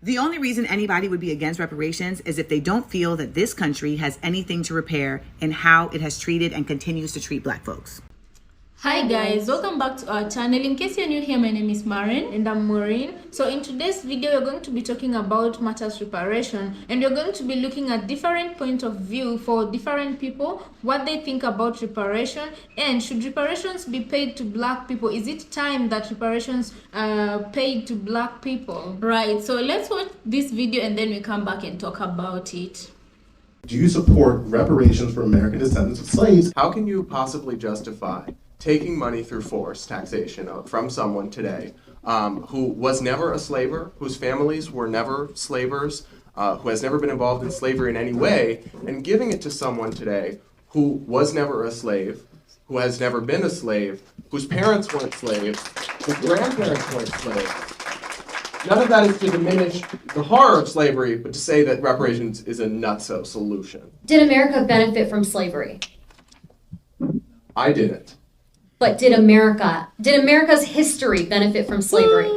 The only reason anybody would be against reparations is if they don't feel that this country has anything to repair in how it has treated and continues to treat Black folks. Hi guys, welcome back to our channel. In case you're new here, my name is Maureen and I'm Maureen. So in today's video, we're going to be talking about matters reparation, and we're going to be looking at different points of view for different people, what they think about reparation, and should reparations be paid to Black people? Is it time that reparations are paid to Black people? Right, so let's watch this video and then we come back and talk about it. Do you support reparations for American descendants of slaves? How can you possibly justify taking money through force taxation from someone today who was never a slaver, whose families were never slavers, who has never been involved in slavery in any way, and giving it to someone today who was never a slave, who has never been a slave, whose parents weren't slaves, whose grandparents weren't slaves? None of that is to diminish the horror of slavery, but to say that reparations is a nutso solution. Did America benefit from slavery? I didn't. But did America's history benefit from slavery?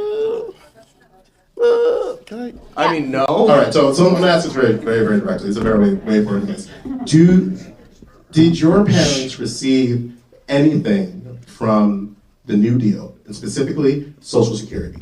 I mean, no. All right, so I'm going to ask this very, very, very directly. It's a very way of wording this. Did your parents receive anything from the New Deal, and specifically Social Security?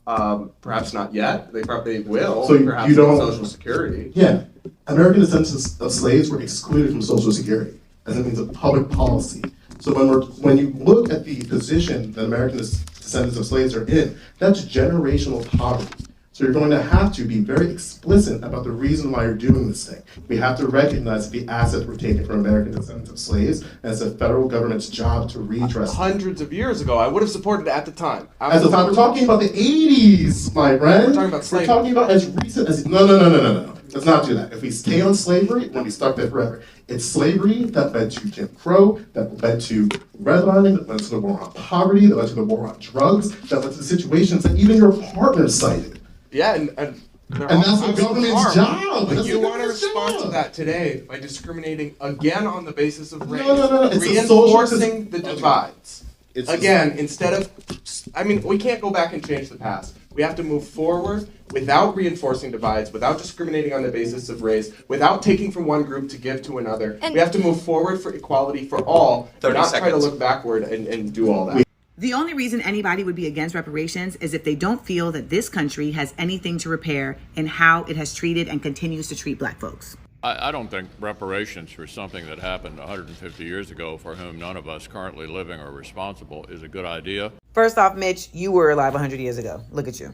Perhaps not yet. They probably will. So perhaps you don't Social Security. Yeah, American descendants of slaves were excluded from Social Security as a means of public policy. So when you look at the position that American descendants of slaves are in, that's generational poverty. So you're going to have to be very explicit about the reason why you're doing this thing. We have to recognize that the assets were taken from American descendants of slaves, and it's the federal government's job to redress them. Hundreds of years ago, I would have supported it at the time. At the time, we're talking about the 80s, my friend. We're talking about slavery. We're talking about as recent as... No. Let's not do that. If we stay on slavery, we're going to be stuck there forever. It's slavery that led to Jim Crow, that led to redlining, that led to the war on poverty, that led to the war on drugs, that led to the situations that even your partner cited. Yeah, and that's the government's job. But you want to respond to that today by discriminating again on the basis of race. No. It's reinforcing the divides. Instead of, we can't go back and change the past. We have to move forward without reinforcing divides, without discriminating on the basis of race, without taking from one group to give to another. We have to move forward for equality for all, not try to look backward and do all that. The only reason anybody would be against reparations is if they don't feel that this country has anything to repair in how it has treated and continues to treat Black folks. I don't think reparations for something that happened 150 years ago for whom none of us currently living are responsible is a good idea. First off, Mitch, you were alive 100 years ago. Look at you.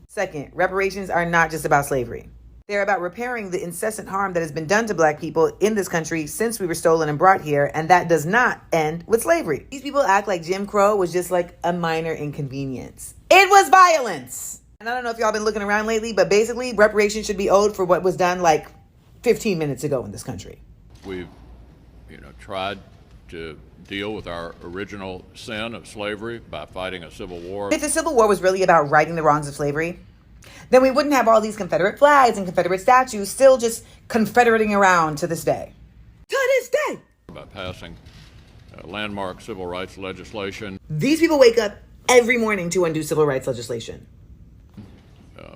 Second, reparations are not just about slavery. They're about repairing the incessant harm that has been done to Black people in this country since we were stolen and brought here, and that does not end with slavery. These people act like Jim Crow was just like a minor inconvenience. It was violence! And I don't know if y'all been looking around lately, but basically reparations should be owed for what was done like 15 minutes ago in this country. We've, tried to deal with our original sin of slavery by fighting a civil war. If the Civil War was really about righting the wrongs of slavery, then we wouldn't have all these Confederate flags and Confederate statues still just confederating around to this day. To this day! By passing landmark civil rights legislation. These people wake up every morning to undo civil rights legislation.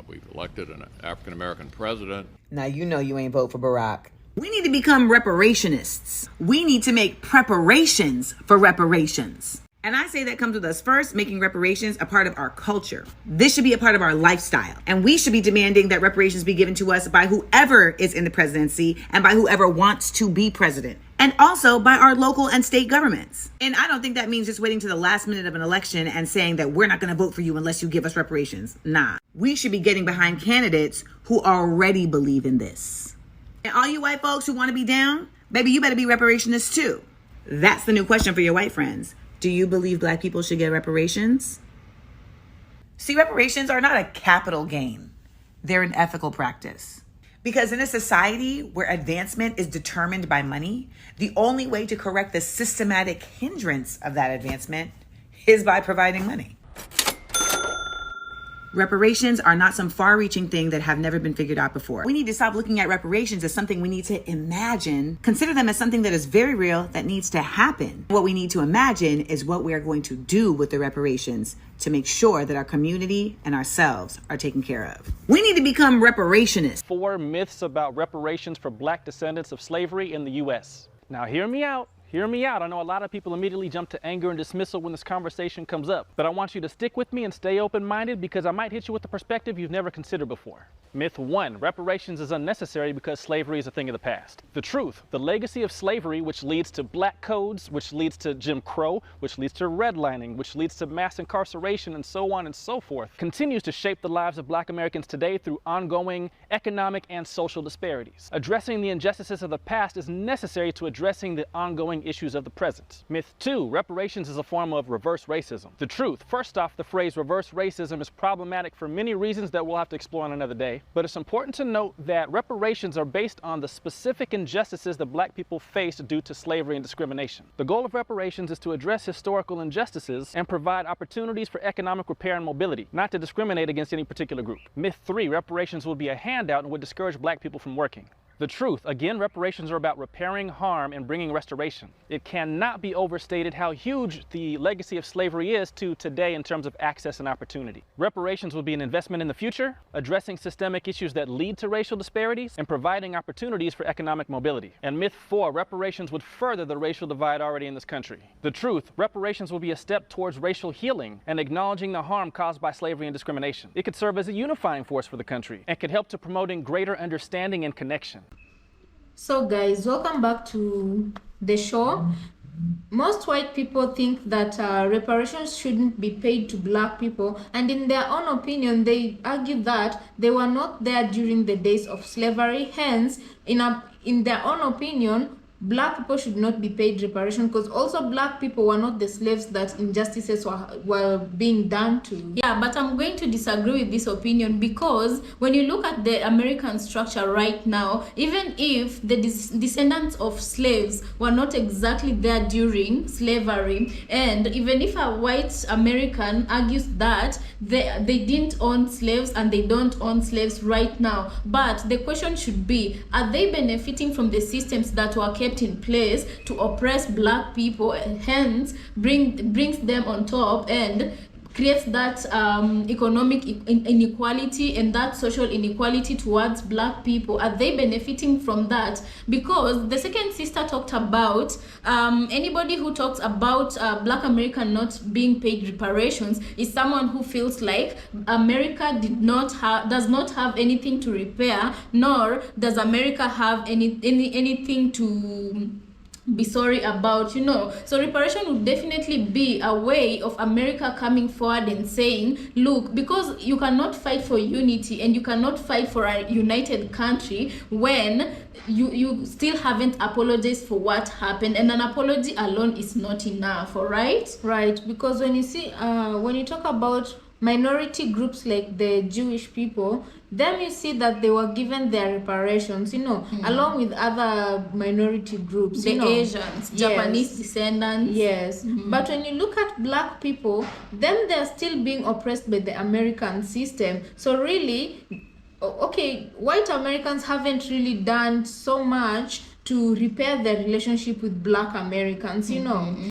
We've elected an African-American president. Now you know you ain't vote for Barack. We need to become reparationists. We need to make preparations for reparations. And I say that comes with us first making reparations a part of our culture. This should be a part of our lifestyle. And we should be demanding that reparations be given to us by whoever is in the presidency and by whoever wants to be president. And also by our local and state governments. And I don't think that means just waiting to the last minute of an election and saying that we're not going to vote for you unless you give us reparations. Nah. We should be getting behind candidates who already believe in this. And all you white folks who want to be down, baby, you better be reparationists too. That's the new question for your white friends. Do you believe Black people should get reparations? See, reparations are not a capital gain. They're an ethical practice. Because in a society where advancement is determined by money, the only way to correct the systematic hindrance of that advancement is by providing money. Reparations are not some far-reaching thing that have never been figured out before. We need to stop looking at reparations as something we need to imagine, consider them as something that is very real that needs to happen. What we need to imagine is what we are going to do with the reparations to make sure that our community and ourselves are taken care of. We need to become reparationists. 4 myths about reparations for Black descendants of slavery in the U.S. Now hear me out. Hear me out. I know a lot of people immediately jump to anger and dismissal when this conversation comes up, but I want you to stick with me and stay open-minded because I might hit you with a perspective you've never considered before. Myth 1, reparations is unnecessary because slavery is a thing of the past. The truth, the legacy of slavery, which leads to black codes, which leads to Jim Crow, which leads to redlining, which leads to mass incarceration, and so on and so forth, continues to shape the lives of Black Americans today through ongoing economic and social disparities. Addressing the injustices of the past is necessary to addressing the ongoing issues of the present. Myth 2, reparations is a form of reverse racism. The truth, first off, the phrase reverse racism is problematic for many reasons that we'll have to explore on another day, but it's important to note that reparations are based on the specific injustices that Black people faced due to slavery and discrimination. The goal of reparations is to address historical injustices and provide opportunities for economic repair and mobility, not to discriminate against any particular group. Myth 3, reparations will be a handout and would discourage Black people from working. The truth, again, reparations are about repairing harm and bringing restoration. It cannot be overstated how huge the legacy of slavery is to today in terms of access and opportunity. Reparations will be an investment in the future, addressing systemic issues that lead to racial disparities, and providing opportunities for economic mobility. And myth 4, reparations would further the racial divide already in this country. The truth, reparations will be a step towards racial healing and acknowledging the harm caused by slavery and discrimination. It could serve as a unifying force for the country and could help to promoting greater understanding and connection. So guys, welcome back to the show. Most white people think that reparations shouldn't be paid to Black people, and in their own opinion they argue that they were not there during the days of slavery. Hence, in their own opinion, Black people should not be paid reparation because also Black people were not the slaves that injustices were being done to. Yeah, but I'm going to disagree with this opinion because when you look at the American structure right now, even if the descendants of slaves were not exactly there during slavery, and even if a white American argues that they didn't own slaves and they don't own slaves right now, but the question should be, are they benefiting from the systems that were kept in place to oppress Black people, and hence brings them on top and creates that economic inequality and that social inequality towards Black people? Are they benefiting from that? Because the second sister talked about anybody who talks about Black America not being paid reparations is someone who feels like America does not have anything to repair, nor does America have anything to be sorry about, So reparation would definitely be a way of America coming forward and saying, look, because you cannot fight for unity and you cannot fight for a united country when you still haven't apologized for what happened, and an apology alone is not enough. All right, because when you talk about minority groups like the Jewish people, then you see that they were given their reparations, along with other minority groups, the Asians, Japanese descendants. Yes. But when you look at Black people, then they're still being oppressed by the American system. So really, okay, white Americans haven't really done so much to repair their relationship with Black Americans,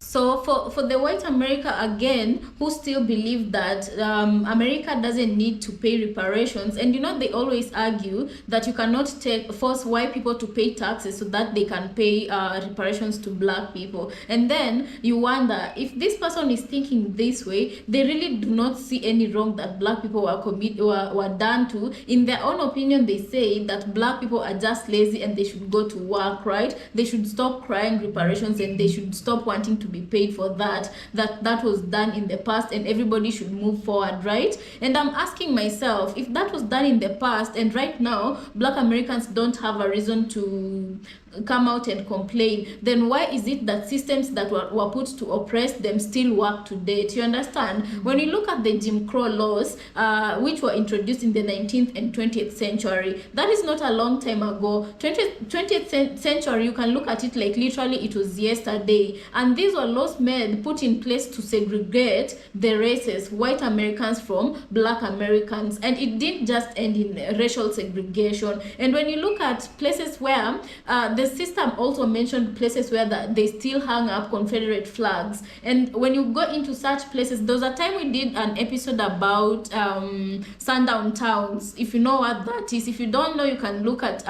So for the white America, again, who still believe that America doesn't need to pay reparations, and they always argue that you cannot force white people to pay taxes so that they can pay reparations to Black people. And then you wonder, if this person is thinking this way, they really do not see any wrong that Black people were done to. In their own opinion, they say that Black people are just lazy and they should go to work, right? They should stop crying reparations and they should stop wanting to be paid for that was done in the past, and everybody should move forward, right? And I'm asking myself, if that was done in the past and right now Black Americans don't have a reason to come out and complain, then why is it that systems that were put to oppress them still work to date? You understand? When you look at the Jim Crow laws, which were introduced in the 19th and 20th century, that is not a long time ago. 20th century, you can look at it like literally it was yesterday. And these were laws put in place to segregate the races, white Americans from black Americans. And it didn't just end in racial segregation. And when you look at places where the system also mentioned places where they still hang up Confederate flags. And when you go into such places, there was a time we did an episode about sundown towns. If you know what that is, if you don't know, you can look at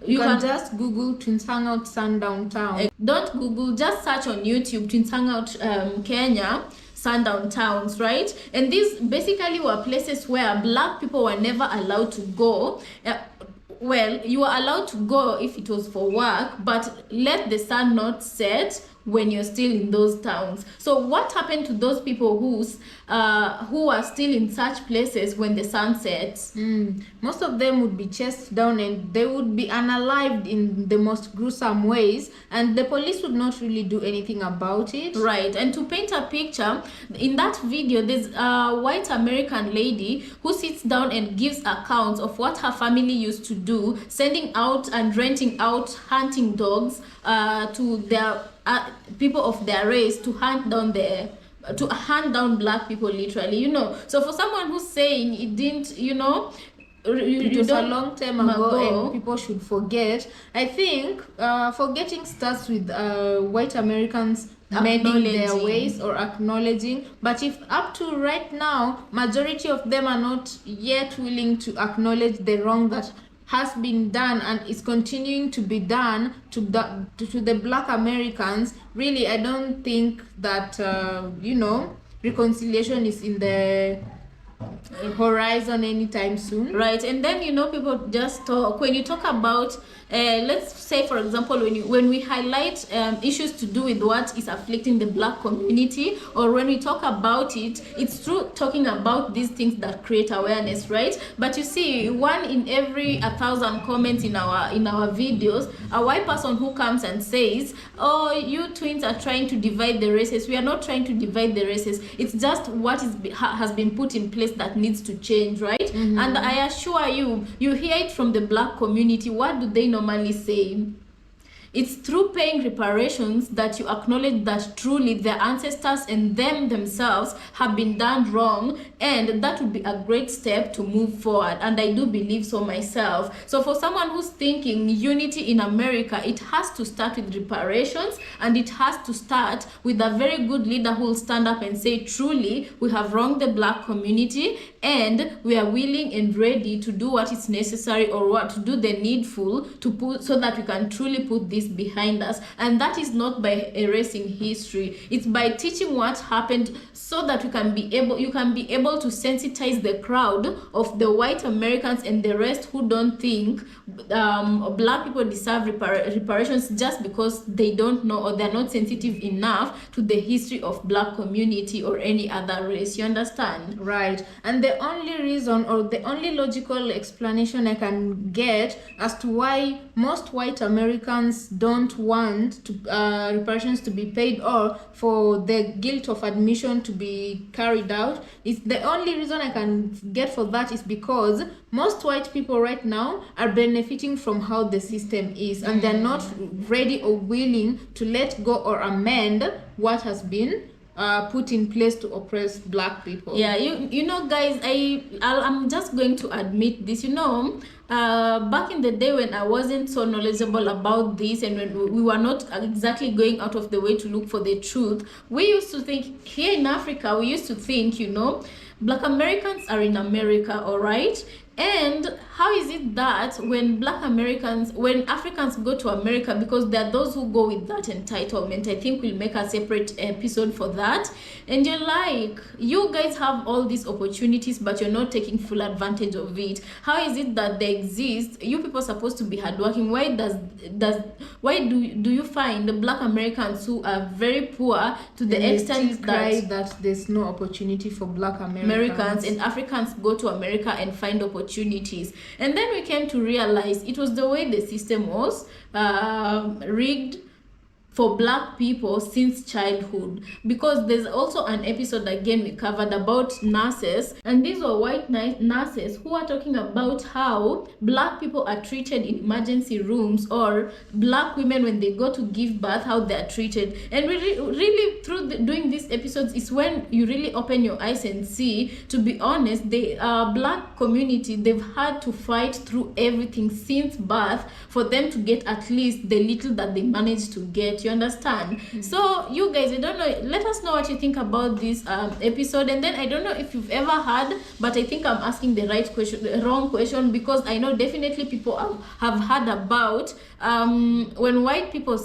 you can just Google Twinshangout Sundown Town. Don't Google, just search on YouTube Twinshangout Kenya sundown towns, right? And these basically were places where black people were never allowed to go. Well, you were allowed to go if it was for work, but let the sun not set when you're still in those towns. So what happened to those people who are still in such places when the sun sets? Most of them would be chased down and they would be unalived in the most gruesome ways, and the police would not really do anything about it. Right. And to paint a picture, in that video, there's a white American lady who sits down and gives accounts of what her family used to do, sending out and renting out hunting dogs to their people of their race to hunt down black people, literally, you know. So for someone who's saying it didn't, you know, it was a long time ago and people should forget, I think forgetting starts with white Americans mending their ways or acknowledging. But if up to right now, majority of them are not yet willing to acknowledge the wrong that has been done and is continuing to be done to the black Americans, really, I don't think that you know, reconciliation is in the horizon anytime soon. Right. And then, you know, people just talk, when you talk about let's say, for example, when we highlight issues to do with what is afflicting the black community, or when we talk about it, it's through talking about these things that create awareness, right? But you see, 1 in every 1,000 comments in our videos, a white person who comes and says, oh, you twins are trying to divide the races. We are not trying to divide the races. It's just what has been put in place that needs to change, right? And I assure you, you hear it from the black community. What do they normally say? It's through paying reparations that you acknowledge that truly their ancestors and them themselves have been done wrong, and that would be a great step to move forward. And I do believe so myself. So for someone who's thinking unity in America, it has to start with reparations, and it has to start with a very good leader who will stand up and say, truly, we have wronged the black community, and we are willing and ready to do what is necessary, or what to do the needful to put, so that we can truly put this behind us. And that is not by erasing history, it's by teaching what happened, so that you can be able to sensitize the crowd of the white Americans and the rest who don't think black people deserve reparations just because they don't know, or they're not sensitive enough to the history of black community or any other race. You understand? Right. And the only reason, or the only logical explanation I can get as to why most white Americans don't want to, reparations to be paid, or for the guilt of admission to be carried out, is the only reason I can get for that is because most white people right now are benefiting from how the system is, and they're not ready or willing to let go or amend what has been put in place to oppress black people. Yeah, you know, guys, I'm just going to admit this. You know, back in the day when I wasn't so knowledgeable about this, and when we were not exactly going out of the way to look for the truth, we used to think, here in Africa, we used to think, you know, black Americans are in America, all right? And how is it that when Africans go to America, because there are those who go with that entitlement, I think we'll make a separate episode for that, and you're like, you guys have all these opportunities, but you're not taking full advantage of it. How is it that they exist? You people are supposed to be hardworking. Why do you find the black Americans who are very poor to the extent that there's no opportunity for black Americans, and Africans go to America and find opportunities opportunities. And then we came to realize it was the way the system was rigged for black people since childhood, because there's also an episode again we covered about nurses, and these were white nurses who are talking about how black people are treated in emergency rooms, or black women when they go to give birth, how they are treated. And we really through doing these episodes is when you really open your eyes and see, to be honest, the black community, they've had to fight through everything since birth for them to get at least the little that they managed to get. You understand? So you guys, I don't know, let us know what you think about this episode. And then I don't know if you've ever heard, but I think I'm asking the wrong question, because I know definitely people have heard about when white people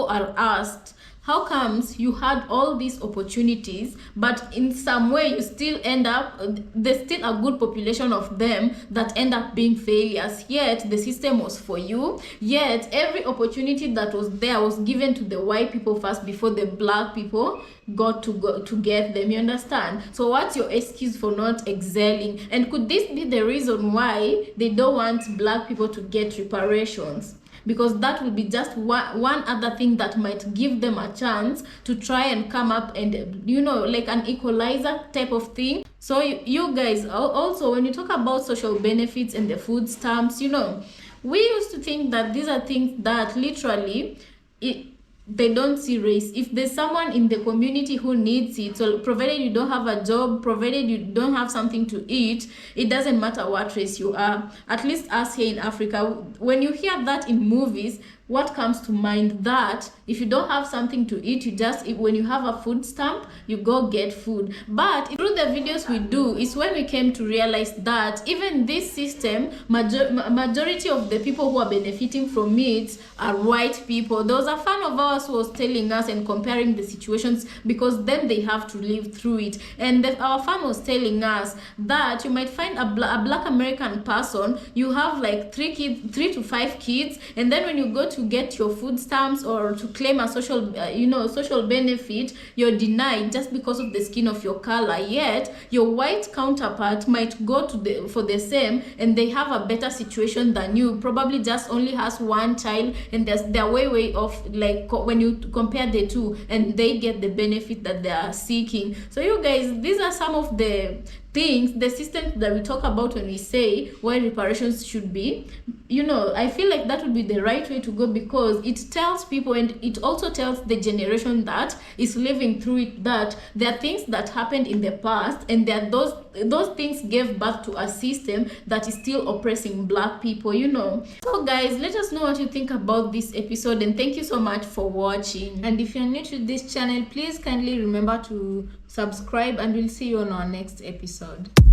are asked, how comes you had all these opportunities, but in some way you still end up, there's still a good population of them that end up being failures, yet the system was for you, yet every opportunity that was there was given to the white people first before the black people got to get them. You understand? So what's your excuse for not excelling? And could this be the reason why they don't want black people to get reparations? Because that will be just one other thing that might give them a chance to try and come up and, you know, like an equalizer type of thing. So you guys, also when you talk about social benefits and the food stamps, you know, we used to think that these are things that literally they don't see race. If there's someone in the community who needs it, so provided you don't have a job, provided you don't have something to eat, it doesn't matter what race you are. At least us here in Africa, when you hear that in movies, what comes to mind? That if you don't have something to eat, you just, when you have a food stamp, you go get food. But through the videos we do is when we came to realize that even this system, majority of the people who are benefiting from it are white people. There was a fan of ours who was telling us and comparing the situations, because then they have to live through it. And our fan was telling us that you might find a black American person, you have like 3 to 5 kids, and then when you go to get your food stamps or to claim a social social benefit, you're denied just because of the skin of your color. Yet your white counterpart might go to for the same, and they have a better situation than you, probably just only has 1 child, and they're way off, like when you compare the two, and they get the benefit that they are seeking. So you guys, these are some of the things, the systems that we talk about when we say why reparations should be, you know, I feel like that would be the right way to go, because it tells people, and it also tells the generation that is living through it, that there are things that happened in the past, and that those things gave birth to a system that is still oppressing black people, you know. So guys, let us know what you think about this episode, and thank you so much for watching. And if you're new to this channel, please kindly remember to subscribe, and we'll see you on our next episode.